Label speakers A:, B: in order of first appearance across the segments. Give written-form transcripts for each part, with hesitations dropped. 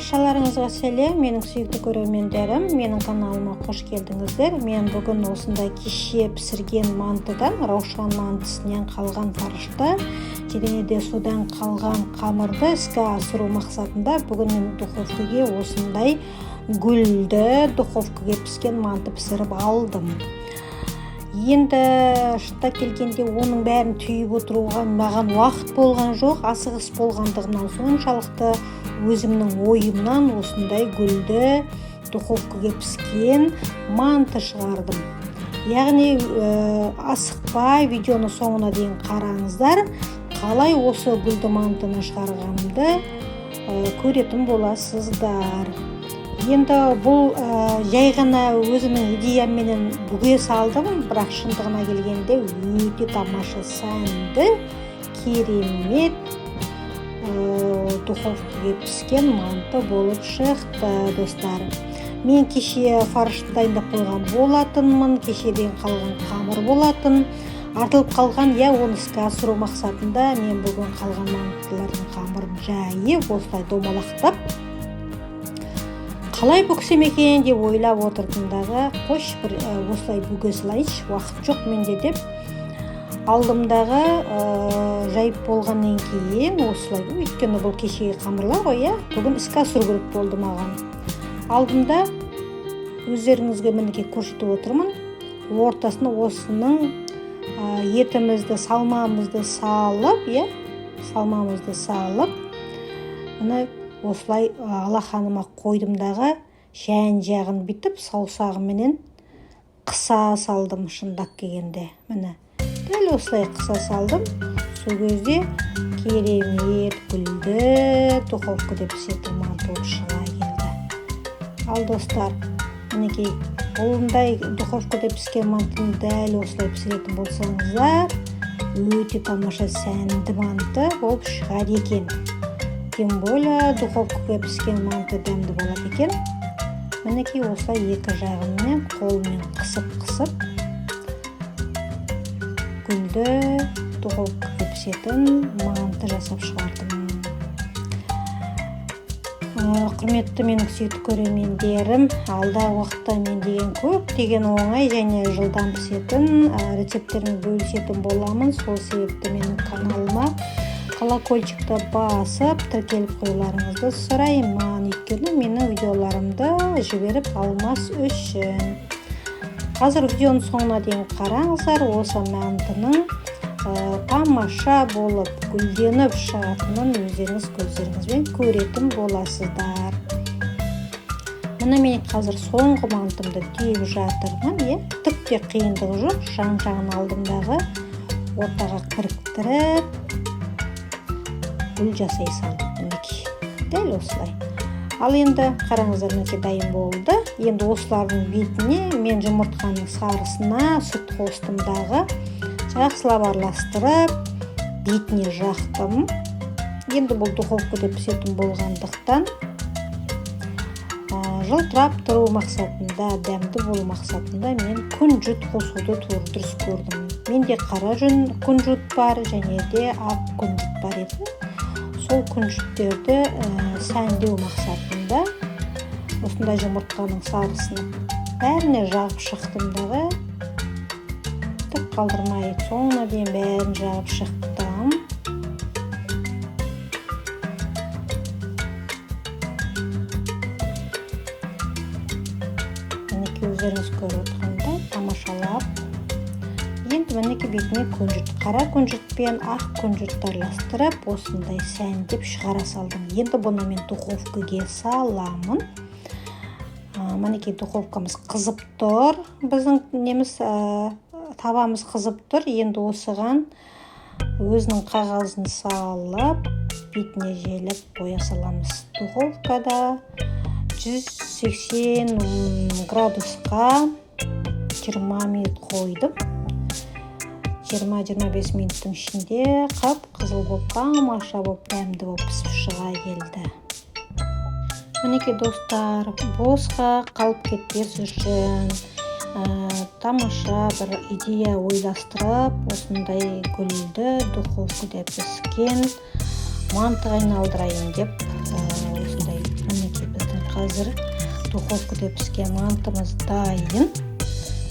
A: Баршаларыңызға сәлем, менің сүйікті көрермендерім, менің каналыма қош келдіңіздер. Мен бүгін осындай кеше пісірген мантыдан, раушан мантысынан қалған фаршты және де содан қалған қамырды іске асыру мақсатында бүгін мен духовкаға осындай гүлді духовкаға піскен манты пісіріп алдым. Енді шынтап келгенде оның бәрін түйіп отыруға маған уақыт болған жоқ, асығыс болғандығынан соншалықты өзімнің ойымнан осындай гүлді духовкаға піскен манты шығардым. Яғни асықпай видеоны соңына дейін қараңыздар, қалай осы гүлді мантыны шығарғанымды көретін боласыздар. Енді бұл жай ғана өзімнің идеяммен бүге салдым, бірақ шындығына келгенде өте тамаша, сәнді, керемет духовкаға піскен манты болып шықты, достар. Мен кеше фаршты дайындап қойған болатынмын, кешеден қалған қамыр болатын. Артылып қалған, оны іске асыру мақсатында мен бүгін қалған мантылардың қамырын жайып, осылай домалақтап қалай бүксем екен деп ойлап отырдым дағы, қош бір осылай бүге салайыншы, уақыт жоқ менде деп алдымдағы жайып болғаннан кейін осылай, өйткені бұл кешегі қамырлар ғой, бүгін іске асыру керек болды маған. Алдымда өздеріңізге мінекей көрсетіп отырмын, ортасына осының етімізді, салмамызды салып, мына осылай алақаныма қойдымдағы жан-жағын бітіп саусағыменен қыса салдым, шындап келгенде. Міне, дәл осылай қыса салдым. Сол кезде керемет гүлді духовкада пісетін манты болып шыға келді. Ал достар, мінекей ондай духовкада піскен мантыны дәл осылай пісіретін болсаңыздар, өте тамаша сәнді манты болып шығады екен. Тем более духовкаға піскен манты дәмді болады екен. Мінекей осылай екі жағымен қолмен қысып гүлді духовкаға пісетін манты жасап шығардым. Құрметті менің сүйікті көрермендерім, алдағы уақытта мен деген көптеген оңай және жылдам пісетін рецепттермен бөлісетін боламын. Сол себепті менің каналыма колокольчикті басып, тіркеліп қоюларыңызды сұраймын, өйткені менің видеоларымды жіберіп алмас үшін. Қазір видеоның соңына дейін қараңыздар, осы мантының тамаша болып гүлденіп шығатынын өздеріңіз көздеріңізбен көретін боласыздар. Міне мен қазір соңғы мантымды түйіп жатырмын, түкте қиындығы жоқ, жан-жағын алдымдағы ортаға кіріктіріп гүл жасай салдым, мінекей. Дәл осылай. Ал енді қараңыздар, мінекей дайын болды. Енді осылардың бетіне мен жұмыртқаның сарысына сүт қостымдағы жақсылап араластырып, бетіне жақтым. Енді бұл духовкада пісетін болғандықтан жылтырап тұру мақсатында, дәмді болу мақсатында мен күнжіт қосуды дұрыс көрдім. Менде қара күнжіт бар және де ақ күнжіт бар еді. Сол күнжіттерді сәндеу мақсатында осындай жұмыртқаның сарысын бәріне жағып шықтымдағы, түк қалдырмай соңына дейін бәрін жағып шықтым. Мінекей өздеріңіз көріп отырғандай тамашалап, енді мінекей бетіне қара күнжіт пен ақ күнжітті араластырып, осындай сәндеп шығара салдым. Енді бұны мен духовкаға саламын. Мінекей духовкамыз қызып тұр. Біздің табамыз қызып тұр. Енді осыған өзінің қағазын салып, бетіне желіп қоя саламыз. Духовкада 180 градусқа 20 минут қойдым. 20-25 минуттың ішінде қып-қызыл болып, тамаша болып, дәмді болып пісіп шыға келді. Мінекей достар, босқа қалып кетпес үшін тамаша бір идея ойластырып, осындай гүлді духовкада піскен мантыға айналдырайын деп осындай қазір духовкада піскен мантымыз дайын.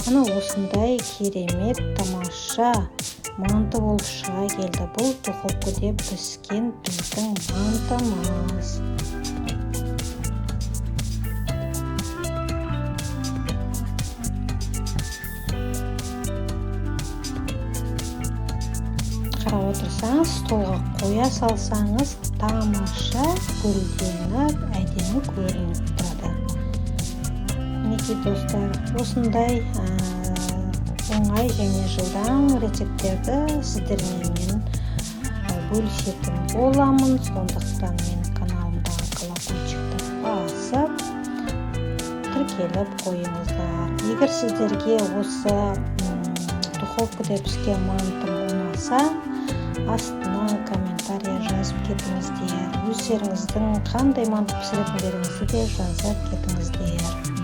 A: Мына осындай керемет тамаша манты болып шыға келді. Бұл духовкада піскен біздің мантымыз. Қарап отырсаңыз, столға қоя салсаңыз, тамаша гүлденіп, әдемі көрініп тұрады. Мінекей достар, осындай оңай және жылдам рецепттерді сіздермен мен бөлісетін боламын. Сондықтан мен каналымдағы колокольчикті басып тіркеліп қойыңыздар. Егер сіздерге осы духовкада піскен мантым ұнаса, астына комментария жазып кетіңіздер. Өздеріңіздің қандай манты пісіретіндеріңізді де жазып кетіңіздер.